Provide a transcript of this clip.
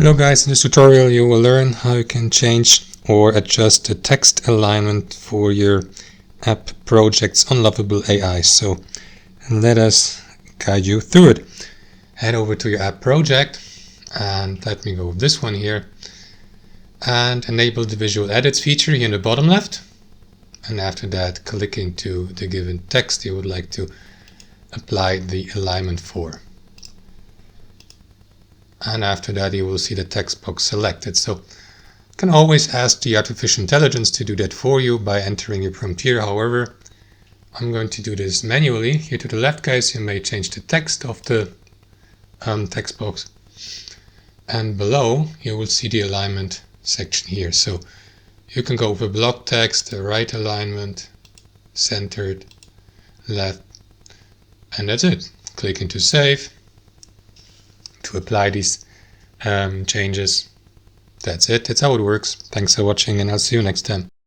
Hello guys, in this tutorial you will learn how you can change or adjust the text alignment for your app projects on Lovable AI. So let us guide you through it. Head over to your app project and let me go with this one here and enable the visual edits feature here in the bottom left. And after that, clicking to the given text you would like to apply the alignment for. And after that you will see the text box selected. So you can always ask the artificial intelligence to do that for you by entering your prompt here. However, I'm going to do this manually. Here to the left, guys, you may change the text of the text box. And below you will see the alignment section here. So you can go with block text, the right alignment, centered, left, and that's it. Click into save to apply these changes. That's it. That's how it works. Thanks for watching, and I'll see you next time.